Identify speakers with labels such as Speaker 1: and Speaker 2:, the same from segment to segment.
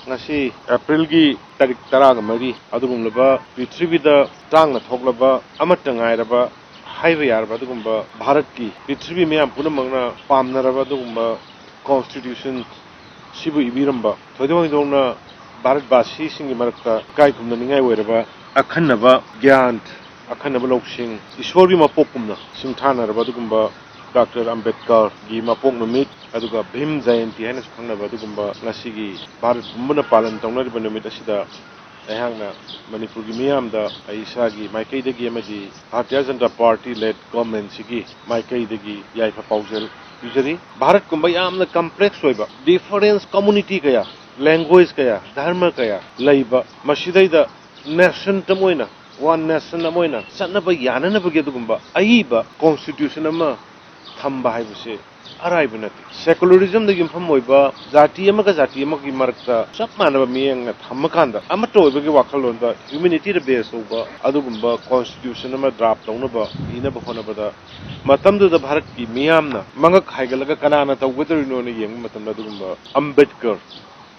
Speaker 1: ngasi April gi tarik taraga mari adugumlaba prithivida tangna thoklaba amata ngairaba haiba yarba adugumba Bharat ki prithivi miyam punamangna pamnaraba adugumba constitution sibu ibiramba thoidongna Bharat basi singi marakta kai kumna ningai oiraba akhannaba gyan akhannaba loksing ishwar gi mapokkumna singthanaraba adugumba Dr. Ambedkar gi mapok numit aduga Bhim Jayanti haina khangna adugumba ngasigi Bharat pumbana palan tawnariba numit asida ayhangna Manipur gi miyamda aisa gi maikaidagi amadi Bharatiya Janata Party led government sigi maikaidagi yaifa paujel usually Bharat kumba yamna complex oiba different community kaya language kaya dharma kaya laiba masidaida nation tamoina one nation amoina sanaba yanana bagi adugumba aiba constitution ama thamba haibuse araiba nati secularism da gimpham oiba jati amaga jati amagi marakta sab manaba miyang na thammakanda amato oibagi wakhalonda humanity da base oba adugumba constitution ama draft tawnaba inaba honabada matamdu da Bharat ki miyamna mangak haigalaga kanana tawgedrino ne yeng matamda adugumba Ambedkar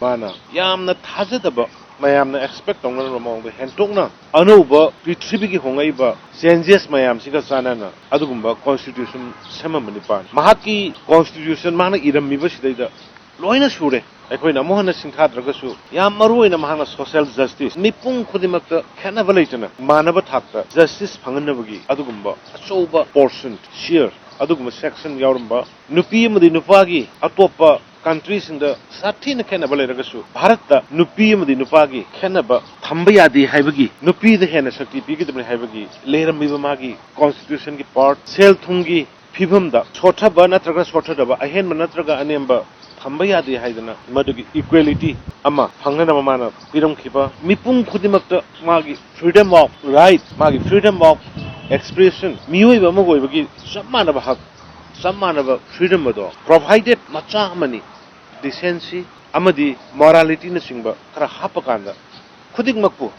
Speaker 1: mana yamna thajadaba mayamna expect tongna mawngda hentokna anuba prithivigi hongaiba changes mayam siga sanana adugumba constitution semamani pan mahaki constitution mana irammiba sidaida loina sure aikoina mohana singkhadragasu yam maruina mahana social justice mipung khudimakta khanaba leitana manaba thakta justice phanganabagi adugumba achouba portion share adugumba section yauramba nupi amadi nupagi atopa countries in the Satin Cannabalasu, Bharata, Nupi the Nupagi, Cannaba, Tambayadi Habagi, Nupi the Hena Sakti, Pigam Habagi, Lera Mivamagi, Constitution part, Sel Tungi, Pivamda, Sota Banatraga Sotaba, I hand Manatraga Anemba, Tambayadi Haidana, Madugi, equality, Ama, Hangana Mana, Piram Kipa, Mipung Kudimakta, Magi, freedom of right, Magi, freedom of expression, Miu Bamagi, some man of a hug. Some man of freedom provided macha money, decency, amadi morality na singba kara hapakanda. Kudik makpo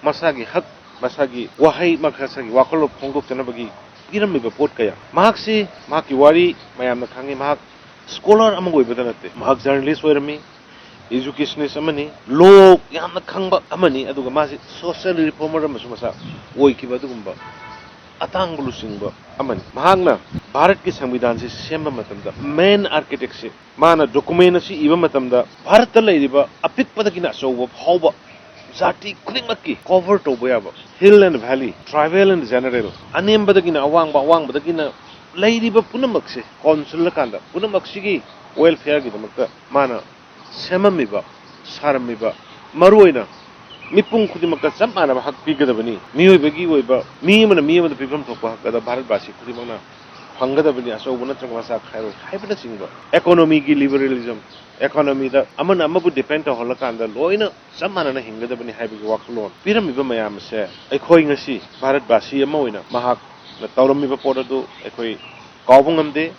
Speaker 1: masagi hak masagi wahai makasagi wakalo pongdok tanabagi iram miba pot kaya. Mahaksi mahaki wari mayam na khangi mahak scholar amangoy badanate. Mahak journalist wairami educationist amani law yam na khangba amani aduga masi social reformer amasumasa oi kiba adugumba. Atang bulusingba aman mahangna Bharat ki samvidhan se semba matamda main architect se mana document si iba matamda Bharat ta leiriba apikpada kina soba phauba jati khudingmakki cover toba yaba hill and valley tribal and general anembada kina awangba kina leiriba punamak se consul kanda punamak sigi welfare gi damakta mana semamiba saramiba maruina Mipung Kudimakka Samana Hak Pigadabani, Mewbagi Weba, Meme and Meme of the people of Bharat Basi Kudimana, Hangadabani, so one of Masa Cairo, Hypersingle, economy, liberalism, economy, the Amanama would depend on Holakanda, Loina, Samana Hingadabani Habi walk alone. Piramiba Mayam say, echoing a sea, Bharat Basi, Moina, Mahak, the Tauramiba Portado, Equi, Kavungamde,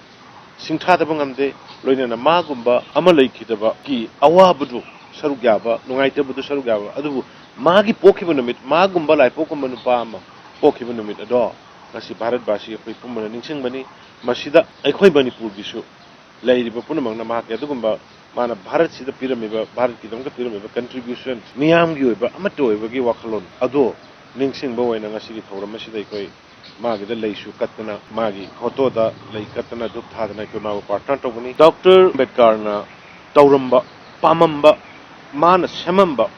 Speaker 1: Singtatabungamde, Loina Magumba, Amalekitaba, Ki, Awabudu. Sarugaba, Nungaita Budu Sarugaba, Adu, Magi Pokimit, Magumba, like Pokemon Pama, Pokimit, a dog, Nasi Bharat Basi, Pumana, Ningsing Bani, Masida, Equi Manipur Bishu, Lady Papunamang, Namaka, Dugumba, Mana Bharat Sida Pyramid, Bharat Kidanga Pyramid, contribution, Miam Guba, Amato, Vagi Wakalon, Ado, Ningsing Boy and Nasi Tora Masida, Magi, the Layshu, Katana, Magi, Hotoda, Lay Katana, Duktana, Kuna, Partantogani, Dr. Ambedkar, Tauramba, Pamamba. Mana Shamamba,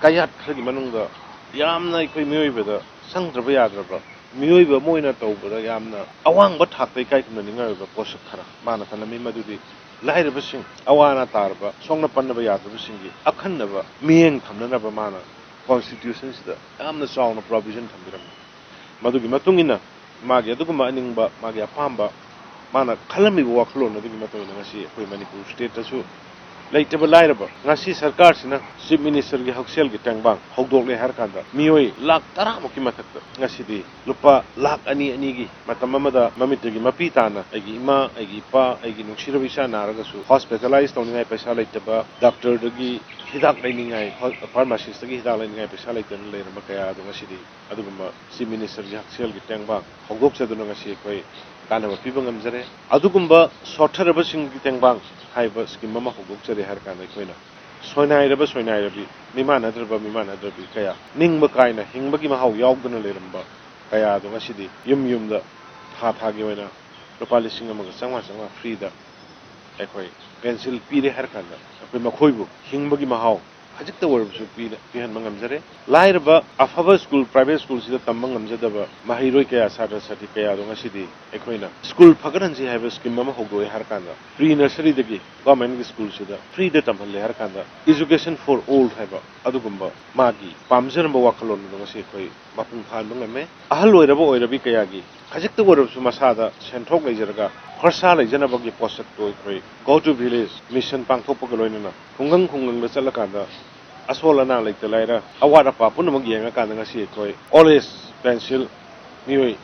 Speaker 1: Kayat Manunga, Yamna Mioibeda, Sandraba Yadraba, Mioiba Moina Toba, Yamna, Awang but Hak they kite Maninga, Posakara, Mana Tanamima Dudi, Light of a sing, Awana Tarba, Songa Panaba Singi, Akanava, Mien Kamnava Mana, constitutions, the Amna sound of provision Tambiram. Madugi Matungina, Magia Duguma Ningba, Magia Pamba, Mana Kalami walk alone, Matuna, Manipur state as well. Later, Liable, Nasi Sarkarsina, Chief Minister Hoxel Tangbang, Hogdole Harkanda, Mioi, Lak Taramokimatak, Nasidi, Lupa, Lak Ani Anigi, Matamamada, Mamitagi, Mapitana, Agima, Agipa, Aginushiravisha Naragasu, hospitalized on the Pesalataba, Doctor Dagi, Hidak Lining, pharmacist, Hidak Lining, Pesalate and later Makaya, the Nasidi, Aduma, Chief Minister Hoxel Tangbang, Hogoksa the Nangasi, Kanava Pibangam Adugumba, Sotarabasing Tangbang. High scheme Mama Hogok Harkana Quina. soinairaba soinairabi mimanadrabi kaya ningba kaina hingba mahau yaugdana leramba kaya do ngasidi yumda thagi oina lupa lising amaga changwa free da ekhoi pencil pire har kanda akoi makhoibu hingba mahau hajikta warbusu pihan mangamjare lairba afaba school private school sida tambang ngamjadaba mahiroi kaya satra sati kaya do ngasidi ekhoina school phagaranji haiba scheme ama hogoi har kanda pre nursery dagi government school sida free da tamhalle har kanda education for all haiba adugumba magi pamjaramba wakalon do ngasi ekhoi mapung phan mangame ahal oiraba oirabi kaya gi hajikta warbusu masada senthok leijaraga खर्सा लेजनबगी पोस्टक तो एखोई Go to Village Mission पांगथोपग लोइनना खुंगंग द चलकांदा असोलना लेते लाइरा अवादा पापुन मग येंगा कांदा ngasi एखोई ऑलेज पेंसिल मियोई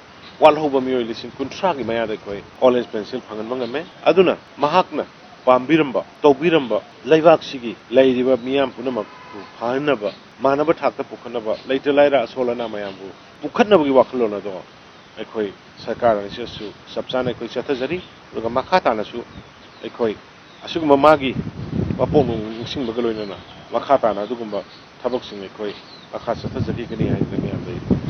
Speaker 1: वाल होबा मियोई लिसिन कुंट्रा gi maya de koi ऑलेज पेंसिल फंगन मंगमे अदुना महाकना पामबिरंबा तौबिरंबा लेबाक सिगी लेरिबा मियाम पुनमक फाननबा मानबा थाकता पुखनबा लेते लाइरा असोलना मयामबु पुखनबगी वाखलोना दो एखोई सरकार निसु सबचाने एखोई चथजरी दुगा मखा तानासु एखोई असुगुमा मागी वापोंग निसिंबगा लोइनना मखा ताना दुगुम्बा थबक सिंग एखोई मखा चथजरी गनि हाइदनि आमदै